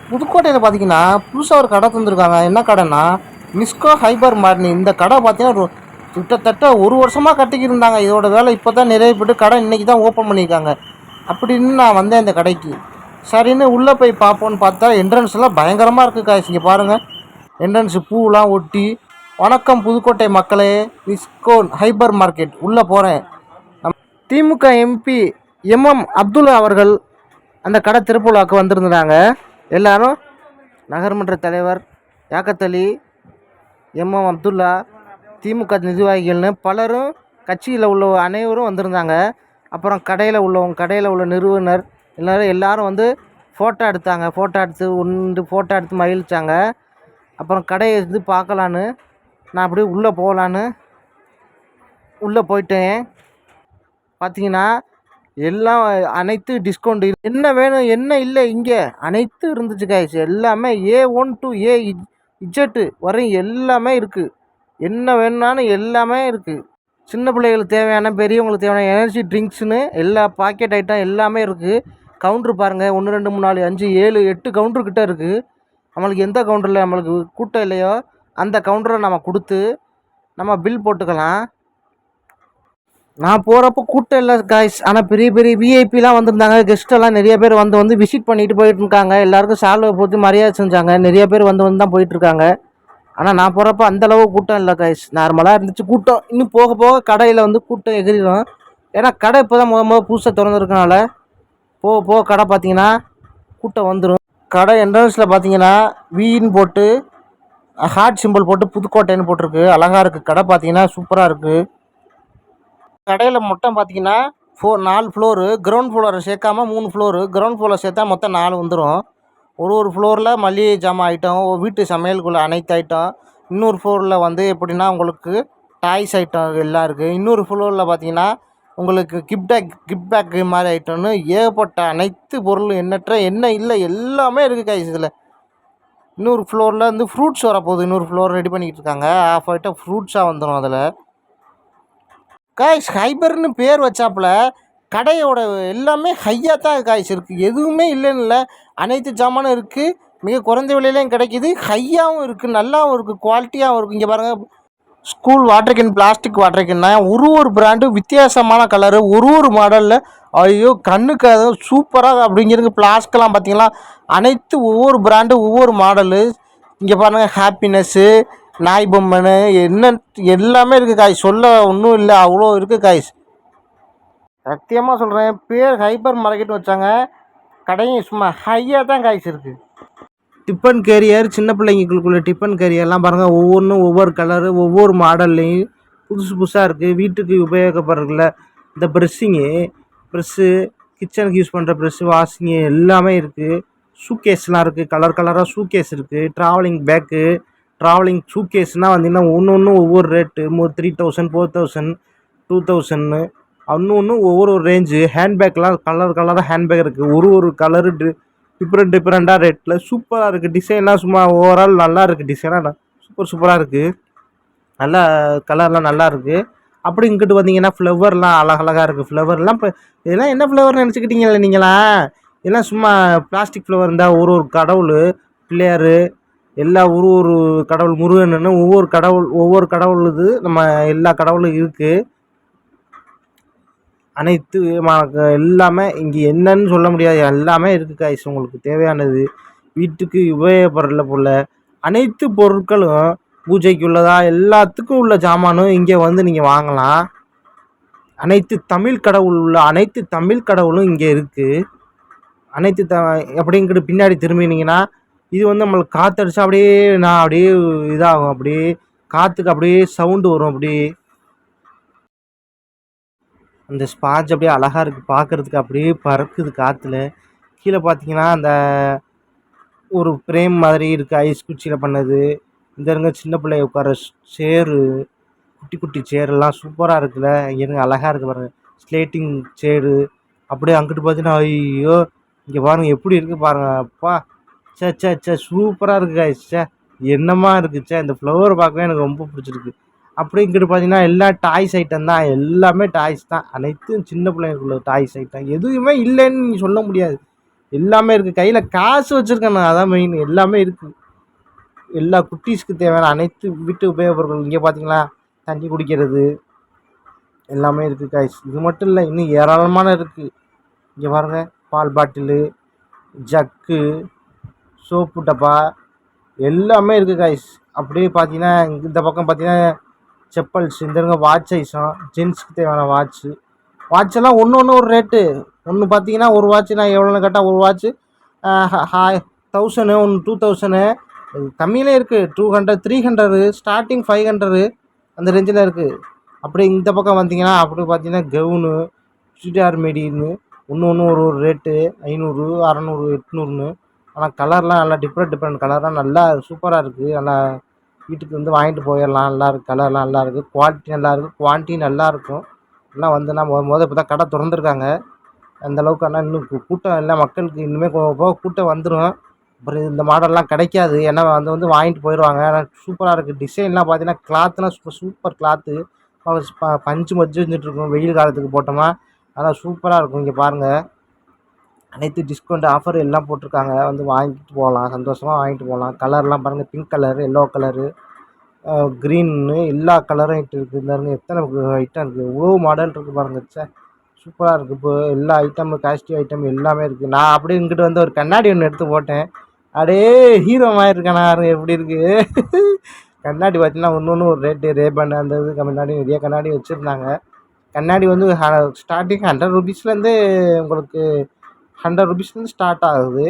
புதுக்கோட்டையில் பார்த்தீங்கன்னா புதுசாக ஒரு கடை தந்துருக்காங்க. என்ன கடைன்னா மிஸ்கோ ஹைபர் மார்ட்னு. இந்த கடை பார்த்தீங்கன்னா கிட்டத்தட்ட ஒரு வருஷமாக கட்டிக்கிட்டு இதோட வேலை இப்போ தான் நிறைவேறிட்டு கடை இன்றைக்கி தான் ஓப்பன் பண்ணியிருக்காங்க. அப்படின்னு நான் வந்தேன் இந்த கடைக்கு. சரின்னு உள்ளே போய் பார்ப்போன்னு பார்த்தா என்ட்ரன்ஸ்லாம் பயங்கரமாக இருக்குது காய்ச்சி. இங்கே பாருங்கள், என்ட்ரன்ஸு பூவெலாம் ஒட்டி. வணக்கம் புதுக்கோட்டை மக்களே, மிஸ்கோ ஹைபர் மார்க்கெட் உள்ளே போகிறேன். திமுக எம்பி அப்துல்லா அவர்கள் அந்த கடை திருப்பூலாவுக்கு வந்திருந்தாங்க. எல்லாரும் நகர்மன்ற தலைவர் யாக்கத்தலி, அப்துல்லா, திமுக நிர்வாகிகள்னு பலரும் கட்சியில் உள்ள அனைவரும் வந்திருந்தாங்க. அப்புறம் கடையில் உள்ள நிறுவனர் எல்லாரும் வந்து ஃபோட்டோ எடுத்தாங்க. ஃபோட்டோ எடுத்து மகிழ்ச்சாங்க. அப்புறம் கடையை இருந்து பார்க்கலான்னு நான் அப்படியே உள்ளே போகலான்னு உள்ளே போயிட்டேன். பார்த்தீங்கன்னா எல்லாம் அனைத்து டிஸ்கவுண்ட், என்ன வேணும் என்ன இல்லை இங்கே அனைத்து இருந்துச்சு காய்ச்சி. எல்லாமே A1 to AZ வரையும் எல்லாமே இருக்குது. என்ன வேணும்னாலும் எல்லாமே இருக்குது. சின்ன பிள்ளைகளுக்கு தேவையான, பெரியவங்களுக்கு தேவையான எனர்ஜி ட்ரிங்க்ஸுன்னு எல்லா பாக்கெட் ஐட்டம் எல்லாமே இருக்குது. கவுண்ட்ரு பாருங்கள், 1 2 3 4 5 7 8 கவுண்ட்ருக்கிட்ட இருக்குது. நம்மளுக்கு எந்த கவுண்டரில் நம்மளுக்கு கூட்டம் இல்லையோ அந்த கவுண்டரை நம்ம கொடுத்து நம்ம பில் போட்டுக்கலாம். நான் போகிறப்போ கூட்டம் இல்லை காய்ஸ். ஆனால் பெரிய பெரிய விஐபிலாம் வந்திருந்தாங்க. கெஸ்ட்டெல்லாம் நிறைய பேர் வந்து விசிட் பண்ணிட்டு போயிட்டுருக்காங்க. எல்லாருக்கும் சால்வை போட்டு மரியாதை செஞ்சாங்க. நிறைய பேர் வந்து தான் போயிட்டுருக்காங்க. ஆனால் நான் போகிறப்ப அந்தளவு கூட்டம் இல்லை காய்ஸ், நார்மலாக இருந்துச்சு. கூட்டம் இன்னும் போக போக கடையில் வந்து கூட்டம் எகிரிடும். ஏன்னா கடை இப்போ தான் முத புதுசாக திறந்துருக்கனால போக போக கடை பார்த்தீங்கன்னா கூட்டம் வந்துடும். கடை என்ட்ரன்ஸில் பார்த்தீங்கன்னா வீன்னு போட்டு ஹார்ட் சிம்பிள் போட்டு புதுக்கோட்டைன்னு போட்டிருக்கு. அழகாக இருக்குது. கடை பார்த்தீங்கன்னா சூப்பராக இருக்குது. கடையில் மொத்தம் பார்த்தீங்கன்னா 4 ஃப்ளோரு. கிரவுண்ட் ஃப்ளோரை சேர்க்காம 3 ஃப்ளோரு. கிரவுண்ட் ஃப்ளோரை சேர்த்தா மொத்தம் 4 வந்துடும். ஒரு ஃப்ளோரில் மளிகை ஜாமான் ஐட்டம், வீட்டு சமையலுக்குள்ள அனைத்து ஐட்டம். இன்னொரு ஃப்ளோரில் வந்து எப்படின்னா உங்களுக்கு டாய்ஸ் ஐட்டம் எல்லாம் இருக்குது. இன்னொரு ஃப்ளோரில் பார்த்தீங்கன்னா உங்களுக்கு கிஃப்ட் பேக்கு மாதிரி ஐட்டம்னு ஏகப்பட்ட அனைத்து பொருளும் எண்ணற்ற என்ன இல்லை எல்லாமே இருக்குது காய்ஸ் இதில். இன்னொரு ஃப்ளோரில் வந்து ஃப்ரூட்ஸ் வரப்போகுது. இன்னொரு ஃப்ளோர் ரெடி பண்ணிக்கிட்டு இருக்காங்க. ஆஃப் ஐட்டம் ஃப்ரூட்ஸாக வந்துடும் அதில். காய்ஸ் ஹைபர்னு பேர் வச்சாப்புல கடையோட எல்லாமே ஹையாக தான் காய்ஸ் இருக்குது. எதுவுமே இல்லைன்னு இல்லை, அனைத்து ஜாமானும் இருக்குது. மிக குறைந்த விலையிலையும் கிடைக்கிது. ஹையாகவும் இருக்குது, நல்லாவும் இருக்குது, குவாலிட்டியாகவும் இருக்குது. இங்கே பாருங்கள், school water can, plastic water கேன்னா ஒரு பிராண்டு வித்தியாசமான கலரு, ஒரு மாடலில். ஐயோ கண்ணுக்கு அது சூப்பராக அப்படிங்கிறது. பிளாஸ்கெல்லாம் பார்த்தீங்கன்னா அனைத்து ஒவ்வொரு பிராண்டு ஒவ்வொரு மாடலு. இங்கே பாருங்கள், ஹாப்பினஸ்ஸு, நாய் பொம்மனு என்ன எல்லாமே இருக்குது காய்ஸ். சொல்ல ஒன்றும் இல்லை, அவ்வளோ இருக்குது காய்ஸ். சத்தியமாக சொல்கிறேன், பேர் ஹைப்பர் மார்க்கெட்னு வச்சாங்க. கடையும் சும்மா ஹையாக தான் காய்ஸ் இருக்குது. டிஃபன் கேரியர், சின்ன பிள்ளைங்களுக்குள்ள டிஃபன் கேரியர்லாம் பாருங்கள், ஒவ்வொன்றும் ஒவ்வொரு கலரு ஒவ்வொரு மாடல்லையும் புதுசாக இருக்குது. வீட்டுக்கு உபயோகப்படுறதுல இந்த ப்ரெஸ்ஸு, கிச்சனுக்கு யூஸ் பண்ணுற ப்ரெஸ்ஸு, வாஷிங்கு எல்லாமே இருக்குது. ஷூகேஸ்லாம் இருக்குது, கலராக ஷூகேஸ் இருக்குது. ட்ராவலிங் பேக்கு, ட்ராவலிங் ஷூகேஸ்னால் வந்தீங்கன்னா ஒன்று ஒவ்வொரு ரேட்டு. 3000 4000 2000 ஒன்று ஒவ்வொரு ரேஞ்சு. ஹேண்ட்பேக்லாம் கலராக ஹேண்ட்பேக் இருக்குது. ஒரு கலரு டிஃப்ரெண்ட்டாக ரேட்டில் சூப்பராக இருக்குது. டிசைன்லாம் சும்மா ஓவரால் நல்லா இருக்குது. டிசைனாக சூப்பராக இருக்குது. நல்லா கலர்லாம் நல்லா இருக்குது. அப்படி இங்கிட்டு வந்தீங்கன்னா ஃப்ளவர்லாம் அழகாக இருக்குது. ஃப்ளவர்லாம் இப்போ இதெல்லாம் என்ன ஃப்ளவர்னு நினச்சிக்கிட்டீங்களே நீங்களாம்? இதெல்லாம் சும்மா பிளாஸ்டிக் ஃப்ளவர் இருந்தால் ஒரு கடவுள், பிள்ளையார், எல்லா ஒரு கடவுள், முருகன்னு ஒவ்வொரு கடவுள் இது நம்ம எல்லா கடவுளும் இருக்குது. அனைத்து எல்லாமே இங்கே என்னன்னு சொல்ல முடியாது, எல்லாமே இருக்குது காய்ஸ். உங்களுக்கு தேவையானது வீட்டுக்கு உபயோகப்படுறல போல் அனைத்து பொருட்களும், பூஜைக்கு உள்ளதா எல்லாத்துக்கும் உள்ள ஜாமானும் இங்கே வந்து நீங்கள் வாங்கலாம். அனைத்து தமிழ் கடவுளும் இங்கே இருக்குது. அப்படிங்கிற பின்னாடி திரும்பினீங்கன்னா இது வந்து நம்மளுக்கு காற்றடிச்சா அப்படியே இதாகும். அப்படியே காற்றுக்கு அப்படியே சவுண்டு வரும். அப்படியே அந்த ஸ்பாஞ்ச் அப்படியே அழகாக இருக்குது பார்க்குறதுக்கு. அப்படியே பறக்குது காற்றுல. கீழே பார்த்தீங்கன்னா அந்த ஒரு ஃப்ரேம் மாதிரி இருக்குது, ஐஸ் குச்சியில் பண்ணது. இந்த இருங்க சின்ன பிள்ளை உட்கார சேரு, குட்டி சேரெல்லாம் சூப்பராக இருக்குல்ல. இருங்க அழகாக இருக்குது பாருங்கள், ஸ்லேட்டிங் சேரு. அப்படியே அங்கிட்டு பார்த்தீங்கன்னா ஐயோ இங்கே பாருங்கள் எப்படி இருக்குது பாருங்கள். அப்பா சூப்பராக இருக்குது காய்ஸ். என்னமா இருக்குது. இந்த ஃப்ளவர் பார்க்கவே எனக்கு ரொம்ப பிடிச்சிருக்கு. அப்படி இங்கிட்டு பார்த்தீங்கன்னா எல்லா டாய்ஸ் ஐட்டம் தான். எல்லாமே டாய்ஸ் தான். அனைத்தும் சின்ன பிள்ளைங்களுக்குள்ள டாய்ஸ் ஐட்டம். எதுவுமே இல்லைன்னு நீங்கள் சொல்ல முடியாது. எல்லாமே இருக்குது. கையில் காசு வச்சுருக்கேண்ணா, அதான் மெயின். எல்லாமே இருக்குது. எல்லா குட்டீஸ்க்கு தேவையான அனைத்து வீட்டு உபயோகப் பொருட்கள் இங்கே பார்த்தீங்களா, தண்ணி குடிக்கிறது எல்லாமே இருக்குது காய்ஸ். இது மட்டும் இல்லை, இன்னும் ஏராளமான இருக்குது. இங்கே பாருங்கள், பால் பாட்டிலு, ஜக்கு, சோப்பு டப்பா எல்லாமே இருக்குது காய்ஸ். அப்படியே பார்த்தீங்கன்னா இந்த பக்கம் பார்த்தீங்கன்னா செப்பல்ஸ், இந்த இருங்க வாட்ச் ஐஸும், ஜென்ஸுக்கு தேவையான வாட்செல்லாம் ஒன்று ஒன்று ஒரு ரேட்டு. ஒன்று பார்த்தீங்கன்னா ஒரு வாட்ச் நான் எவ்வளோன்னு கேட்டால் ஒரு வாட்ச்சு 1000, ஒன்று 2000, கம்மியிலே இருக்குது. 200, 300, ஸ்டார்டிங் 500 அந்த ரேஞ்சில் இருக்குது. அப்படியே இந்த பக்கம் வந்தீங்கன்னா அப்படி பார்த்தீங்கன்னா கவுனு, சுடிதார் மெடின்னு ஒன்று ஒன்று ஒரு ஒரு ரேட்டு 500, 600, 800ன்னு. ஆனால் கலர்லாம் நல்லா டிஃப்ரெண்ட் கலர்லாம் நல்லா சூப்பராக இருக்குது. நல்லா வீட்டுக்கு வந்து வாங்கிட்டு போயிடலாம். நல்லா இருக்குது, கலர்லாம் நல்லா இருக்குது, குவாலிட்டி நல்லா இருக்குது, குவான்டிட்டி நல்லாயிருக்கும். எல்லாம் வந்துன்னா இப்போ தான் கடை திறந்துருக்காங்க. அந்தளவுக்கு ஆனால் இன்னும் கூட்டம் இல்லை. மக்களுக்கு இன்னுமே போக கூட்டம் வந்துடும். அப்புறம் இந்த மாடல்லாம் கிடைக்காது. ஏன்னா வந்து வாங்கிட்டு போயிடுவாங்க. ஆனால் சூப்பராக இருக்குது. டிசைன்லாம் பார்த்தீங்கன்னா கிளாத்லாம் சூப்பர் கிளாத்து. பஞ்சு மச்சு வந்துட்டுருக்கும். வெயில் காலத்துக்கு போட்டோமா அதெல்லாம் சூப்பராக இருக்கும். இங்கே பாருங்கள், அனைத்து டிஸ்கவுண்ட் ஆஃபர் எல்லாம் போட்டிருக்காங்க. வந்து வாங்கிட்டு போகலாம், சந்தோஷமாக வாங்கிட்டு போகலாம். கலர்லாம் பாருங்கள், பிங்க் கலரு, எல்லோ கலரு, க்ரீன்னு எல்லா கலரும் ஐட்டம் இருக்குது. இந்த எத்தனை ஐட்டம் இருக்குது, இவ்வளோ மாடல் இருக்குது பாருங்கள். சூப்பராக இருக்குது. இப்போ எல்லா ஐட்டமும் காஸ்டியூம் ஐட்டம் எல்லாமே இருக்குது. நான் அப்படியே இங்கிட்டு வந்து ஒரு கண்ணாடி ஒன்று எடுத்து போட்டேன். அப்படியே ஹீரோ மாதிரி இருக்கேன் நான். எப்படி இருக்குது கண்ணாடி பார்த்தீங்கன்னா ஒன்று ஒன்று ஒரு ரேட்டு. ரேபன் அந்த இது கண்ணாடி நிறைய கண்ணாடி வச்சுருந்தாங்க. கண்ணாடி வந்து ஸ்டார்டிங் 100 ருபீஸ்லேருந்து உங்களுக்கு 100 ருபீஸ்லேருந்து ஸ்டார்ட் ஆகுது.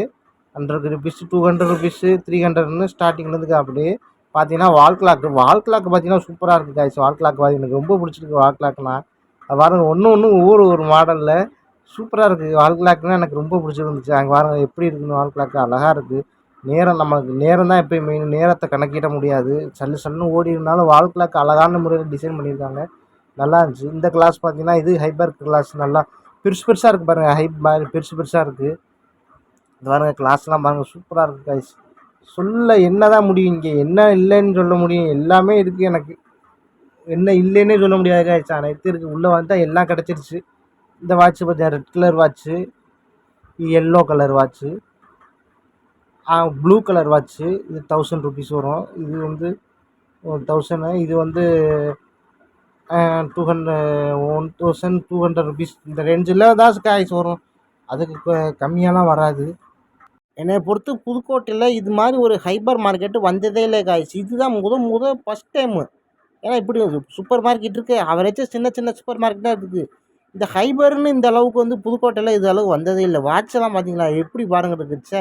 100 ருபீஸ், 200 ருபீஸு, 300ன்னு ஸ்டார்டிங்லேருந்து. அப்படி பார்த்தீங்கன்னா வால் கிளாக்கு பார்த்தீங்கன்னா சூப்பராக இருக்குது காய்ச்சி. வால் கிளாக் எனக்கு ரொம்ப பிடிச்சிருக்கு. வால் கிளாக்னால் அது பாருங்க, ஒன்று ஒவ்வொரு ஒரு மாடலில் சூப்பராக இருக்குது. வால் கிளாக்னால் எனக்கு ரொம்ப பிடிச்சிருந்துச்சு. அங்கே பாருங்கள் எப்படி இருக்குன்னு. வால் கிளாக்கு அழகாக இருக்குது. நமக்கு நேரம் தான் எப்போயும் மெயின். நேரத்தை கணக்கிட முடியாது. சல்லுன்னு ஓடி இருந்தாலும் வால் கிளாக் அழகான முறையில் டிசைன் பண்ணியிருக்காங்க. நல்லா இருந்துச்சு. இந்த கிளாஸ் பார்த்தீங்கன்னா இது ஹைபர் கிளாஸ். நல்லா பெருசாக இருக்குது பாருங்கள். மாதிரி பெருசாக இருக்குது. இது பாருங்கள், கிளாஸ்லாம் பாருங்கள் சூப்பராக இருக்குது கைஸ். சொல்ல என்ன தான் முடியும், இங்கே என்ன இல்லைன்னு சொல்ல முடியும். எல்லாமே இருக்குது. எனக்கு என்ன இல்லைன்னே சொல்ல முடியாது கைஸ். அனைத்து இருக்குது. உள்ளே வந்தால் எல்லாம் கிடச்சிருச்சு. இந்த வாட்ச்சு பார்த்தீங்கன்னா red colour watch, yellow colour watch, blue colour watch. இது 1000 ருபீஸ் வரும். இது வந்து 1000. இது வந்து 1200 ருபீஸ். இந்த ரேஞ்சில் தான் காய்ஸ் வரும். அதுக்கு கம்மியாலாம் வராது. என்னை பொறுத்து புதுக்கோட்டையில் இது மாதிரி ஒரு ஹைப்பர் மார்க்கெட்டு வந்ததே இல்லை காய்ஸ். இதுதான் ஃபஸ்ட் டைமு. ஏன்னா இப்படி சூப்பர் மார்க்கெட் இருக்குது, அவரேச்சும் சின்ன சூப்பர் மார்க்கெட் தான் இருக்குது. இந்த ஹைபர்னு இந்த அளவுக்கு வந்து புதுக்கோட்டையில் இது அளவுக்கு வந்ததே இல்லை. வாட்செல்லாம் பார்த்தீங்களா எப்படி பாருங்கள் இருக்குது. சே,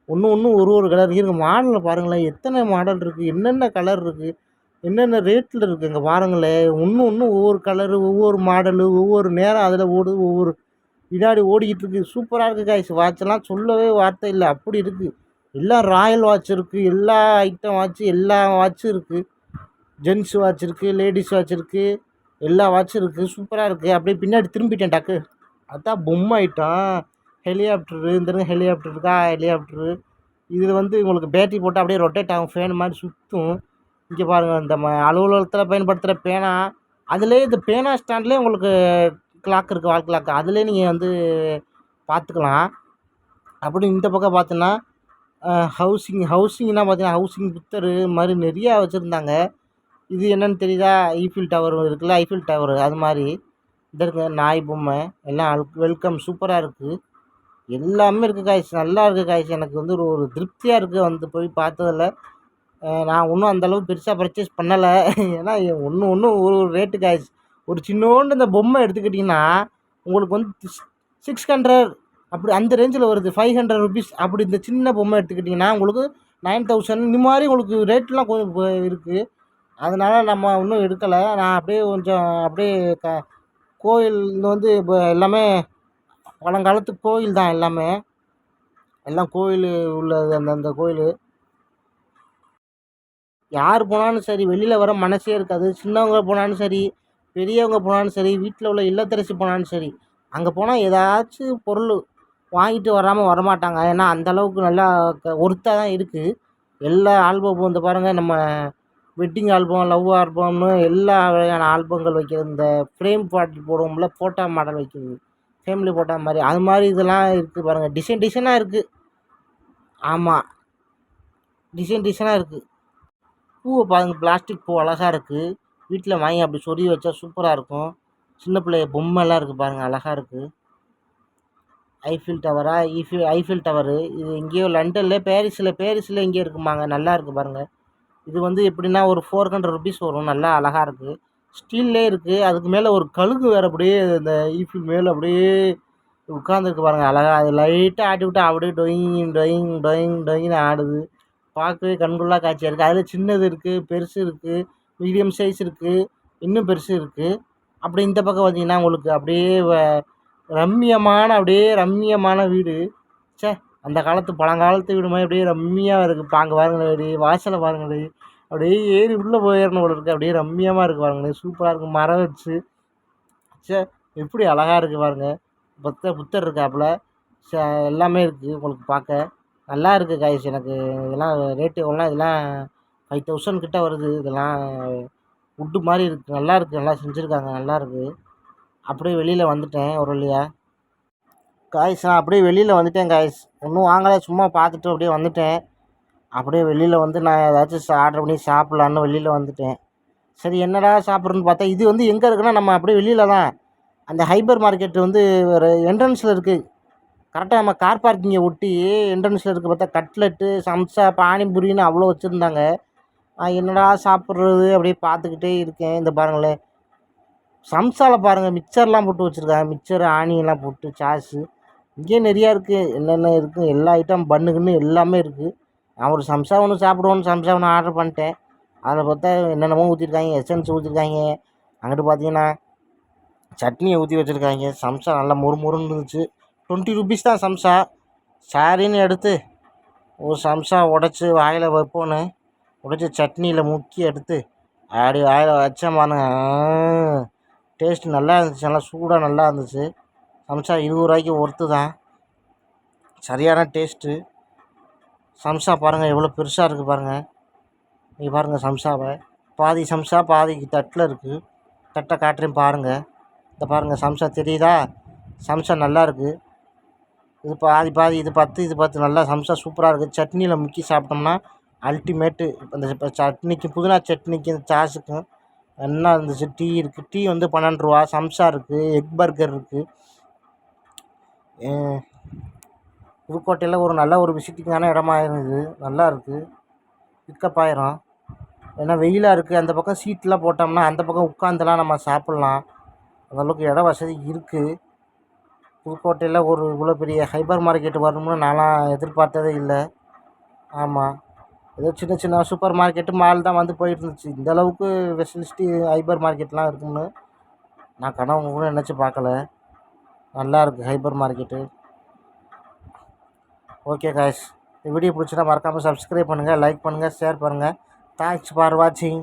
ஒன்று ஒரு கலர் இருக்குது. மாடலில் பாருங்களேன், எத்தனை மாடல் இருக்குது, என்னென்ன கலர் இருக்குது, என்னென்ன ரேட்டில் இருக்குது. இங்கே பாருங்களேன், ஒன்று ஒவ்வொரு கலரு, ஒவ்வொரு மாடலு, ஒவ்வொரு நேரம் அதில் ஓடுது, ஒவ்வொரு வினாடி ஓடிக்கிட்டு இருக்குது. சூப்பராக இருக்குது காய்ஸ். வாட்செல்லாம் சொல்லவே வார்த்தை இல்லை, அப்படி இருக்குது. எல்லாம் ராயல் வாட்ச் இருக்குது, எல்லா ஐட்டம் வாட்ச்சு, எல்லா வாட்சும் இருக்குது. ஜென்ஸ் வாட்ச் இருக்குது, லேடிஸ் வாட்ச் இருக்குது, எல்லா வாட்சும் இருக்குது. சூப்பராக இருக்குது. அப்படியே பின்னாடி திரும்பிட்டேன் டக்கு. அதான் பொம்மை ஐட்டம். ஹெலிகாப்டரு, இந்த ஹெலிகாப்டர் இருக்கா, ஹெலிகாப்டரு. இதில் வந்து உங்களுக்கு பேட்டரி போட்டால் அப்படியே ரொட்டேட் ஆகும், ஃபேன் மாதிரி சுற்றும். இங்கே பாருங்கள், இந்த அலுவலகத்தில் பயன்படுத்துகிற பேனா, அதுலேயே இந்த பேனா ஸ்டாண்ட்லேயே உங்களுக்கு கிளாக் இருக்குது, வால் கிளாக். அதுலேயே நீங்கள் வந்து பார்த்துக்கலாம். அப்படி இந்த பக்கம் பார்த்தோன்னா ஹவுசிங்னா பார்த்தீங்கன்னா ஹவுசிங் புத்தர் மாதிரி நிறையா வச்சுருந்தாங்க. இது என்னென்னு தெரியுதா, ஈஃபில் டவர் இருக்குல்ல, ஐஃபில் டவர் அது மாதிரி. இந்த இருக்கு நாய் பொம்மை எல்லாம் வெல்கம். சூப்பராக இருக்குது. எல்லாமே இருக்குது காய்ஸ். நல்லா இருக்குது காய்ஸ். எனக்கு வந்து ஒரு திருப்தியாக இருக்குது வந்து போய் பார்த்ததில். நான் இன்னும் அந்தளவுக்கு பெருசாக பர்ச்சேஸ் பண்ணலை. ஏன்னா ஒன்று ஒரு ரேட்டு காய்ஸ். ஒரு சின்னோண்டு இந்த பொம்மை எடுத்துக்கிட்டிங்கன்னா உங்களுக்கு வந்து 600 அப்படி அந்த ரேஞ்சில் வருது. 500 ருபீஸ் அப்படி. இந்த சின்ன பொம்மை எடுத்துக்கிட்டிங்கன்னா உங்களுக்கு 9000 இந்த மாதிரி உங்களுக்கு ரேட்லாம் கொஞ்சம் இருக்குது. அதனால் நம்ம இன்னும் எடுக்கலை. நான் அப்படியே கொஞ்சம் அப்படியே கோயில் வந்து இப்போ எல்லாமே பழங்காலத்து கோயில் தான். எல்லாமே எல்லாம் கோயில் உள்ளது. அந்த கோயில் யார் போனாலும் சரி வெளியில் வர மனசே இருக்காது. சின்னவங்க போனாலும் சரி, பெரியவங்க போனாலும் சரி, வீட்டில் உள்ள இல்லத்தரசி போனாலும் சரி, அங்கே போனால் ஏதாச்சும் பொருள் வாங்கிட்டு வராமல் வரமாட்டாங்க. ஏன்னா அந்தளவுக்கு நல்லா ஒர்த்தாக தான் இருக்குது. எல்லா ஆல்பமும் இந்த பாருங்கள், நம்ம வெட்டிங் ஆல்பம், லவ் ஆல்பம்னு எல்லா வகையான ஆல்பங்கள் வைக்கிறது. இந்த ஃப்ரேம் பாட்டில் போடுவோம்ல, ஃபோட்டோ மாடல் வைக்கிறது, ஃபேமிலி போட்டா மாதிரி அது மாதிரி இதெல்லாம் இருக்குது பாருங்கள். டிசைனாக இருக்குது. ஆமாம், டிசைனாக இருக்குது. பூவை பாருங்கள், பிளாஸ்டிக் பூ அழகாக இருக்குது. வீட்டில் வாங்கி அப்படி சொருகி வச்சா சூப்பராக இருக்கும். சின்ன பிள்ளைய பொம்மைலாம் இருக்குது பாருங்கள், அழகாக இருக்குது. ஐஃபில் டவரா? ஐஃபில் டவரு இது எங்கேயோ லண்டனில் பேரிஸில் எங்கேயோ இருக்குமாங்க. நல்லா இருக்குது பாருங்கள். இது வந்து எப்படின்னா ஒரு 400 ருபீஸ் வரும். நல்லா அழகாக இருக்குது. ஸ்டீல்லே இருக்குது. அதுக்கு மேலே ஒரு கழுகு வேறு அப்படியே இந்த ஈஃபில் மேலே அப்படியே உட்காந்துருக்கு பாருங்கள் அழகாக. அது லைட்டாக ஆட்டி விட்டு அப்படியே டொயிங் டொயிங் டொயிங் டொயின்னு ஆடுது. பார்க்கவே கண்கொள்ளா காட்சியாக இருக்குது. அதில் சின்னது இருக்குது, பெருசு இருக்குது, மீடியம் சைஸ் இருக்குது, இன்னும் பெருசு இருக்குது. அப்படி இந்த பக்கம் பார்த்தீங்கன்னா உங்களுக்கு அப்படியே ரம்மியமான வீடு. ச்சே, அந்த காலத்து பழங்காலத்து வீடு மாதிரி அப்படியே ரம்மியாக இருக்குது. அங்கே பாருங்களேன், அப்படியே வாசலை பாருங்களேன், அப்படியே ஏறி உள்ளே போயிடணும் போல இருக்குது. அப்படியே ரம்மியமாக இருக்குது பாருங்களேன், சூப்பராக இருக்குது. மரம் வச்சு ச்சே, எப்படி அழகாக இருக்குது பாருங்கள். புத்தர் இருக்காப்புல. எல்லாமே இருக்குது உங்களுக்கு பார்க்க. நல்லா இருக்குது காய்ஸ். எனக்கு இதெல்லாம் ரேட்டு எவ்வளோனா, இதெல்லாம் 5000 கிட்ட வருது. இதெல்லாம் வுட்டு மாதிரி இருக்குது. நல்லா இருக்குது, நல்லா செஞ்சுருக்காங்க, நல்லா இருக்குது. அப்படியே வெளியில் வந்துட்டேன் ஒரு வழியா காய்ஸ். நான் அப்படியே வெளியில் வந்துட்டேன் காய்ஸ். ஒன்றும் வாங்கலை, சும்மா பார்த்துட்டு அப்படியே வந்துட்டேன். அப்படியே வெளியில் வந்து நான் ஏதாச்சும் ஆர்டர் பண்ணி சாப்பிட்லான்னு வெளியில் வந்துட்டேன். சரி, என்னடா சாப்பிட்றதுன்னு பார்த்தா இது வந்து எங்கே இருக்குன்னா, நம்ம அப்படியே வெளியில் தான் அந்த ஹைப்பர் மார்க்கெட் வந்து ஒரு என்ட்ரன்ஸில் இருக்குது. கரெக்டாக நம்ம கார் பார்க்கிங்கை ஒட்டி என்ட்ரன்ஸில் இருக்க பார்த்தா கட்லெட்டு, சம்சா, பானிபூரின்னு அவ்வளோ வச்சுருந்தாங்க. என்னடா சாப்பிட்றது அப்படியே பார்த்துக்கிட்டே இருக்கேன். இந்த பாருங்களேன், சம்சாவில் பாருங்கள் மிக்சர்லாம் போட்டு வச்சுருக்காங்க. மிக்சர், ஆனியெல்லாம் போட்டு சாஸு இங்கேயே நிறையா இருக்குது. என்னென்ன இருக்குது, எல்லா ஐட்டம் பண்ணுக்குன்னு எல்லாமே இருக்குது. நான் ஒரு சம்சா ஒன்று சாப்பிடுவோன்னு சம்சா ஒன்று ஆர்டர் பண்ணிட்டேன். அதில் பார்த்தா என்னென்னமோ ஊற்றிருக்காங்க, எசன்ஸ் ஊற்றிருக்காங்க. அங்கிட்டு பார்த்தீங்கன்னா சட்னியை ஊற்றி வச்சுருக்காங்க. சம்சா நல்லா மொறுமொறுன்னு இருந்துச்சு. 20 ருபீஸ் தான் சம்சா. சாரின்னு எடுத்து ஒரு சம்சா உடச்சி வாயில் வைப்போன்னு உடச்சி சட்னியில் முக்கி எடுத்து அப்படி வாயில் வச்சேன் பாருங்க. டேஸ்ட்டு நல்லா இருந்துச்சு, நல்லா சூடாக நல்லா இருந்துச்சு. சம்சா 20 ரூபாய்க்கு ஒர்த்து தான். சரியான டேஸ்ட்டு. சம்சா பாருங்கள் எவ்வளோ பெருசாக இருக்குது பாருங்கள். நீங்கள் பாருங்கள் சம்சாவை. பாதி சம்சா பாதி தட்டில் இருக்குது. தட்டை காட்டுறேன் பாருங்கள். இந்த பாருங்கள் சம்சா தெரியுதா? சம்சா நல்லா இருக்குது. இது பாதி இது 10 நல்லா சம்சா சூப்பராக இருக்குது. சட்னியில் முக்கி சாப்பிட்டோம்னா அல்டிமேட்டு. அந்த சட்னிக்கு, புதினா சட்னிக்கு, இந்த சாஸுக்கும் என்ன இருந்துச்சு. டீ இருக்குது. டீ வந்து 12 ரூபா. சம்சா இருக்குது. எக் பர்கர் இருக்குது. புதுக்கோட்டையில் ஒரு நல்ல ஒரு விசிட்டிங்கான இடமா இருந்தது. நல்லா இருக்குது. பிக்கப் ஆயிரும். ஏன்னா வெயிலாக இருக்குது. அந்த பக்கம் சீட்லாம் போட்டோம்னா அந்த பக்கம் உட்காந்துலாம் நம்ம சாப்பிட்லாம். அந்தளவுக்கு இட வசதி இருக்குது. புதுக்கோட்டையில் ஒரு இவ்வளோ பெரிய ஹைப்பர் மார்க்கெட் வரணும்னு நான்லாம் எதிர்பார்த்ததே இல்லை. ஆமாம், ஏதோ சின்ன சின்ன சூப்பர் மார்க்கெட்டு, மால் தான் வந்து போயிட்டு இருந்துச்சு. இந்த அளவுக்கு ஸ்பெஷலிஸ்ட்டு ஹைப்பர் மார்க்கெட்லாம் இருக்கும்னு நான் கனவு கூட நினச்சி பார்க்கல. நல்லா இருக்குது ஹைப்பர் மார்க்கெட்டு. ஓகே காய்ஸ், இந்த வீடியோ பிடிச்சினா மறக்காமல் சப்ஸ்கிரைப் பண்ணுங்கள், லைக் பண்ணுங்கள், ஷேர் பண்ணுங்கள். தேங்க்ஸ் ஃபார் வாட்சிங்.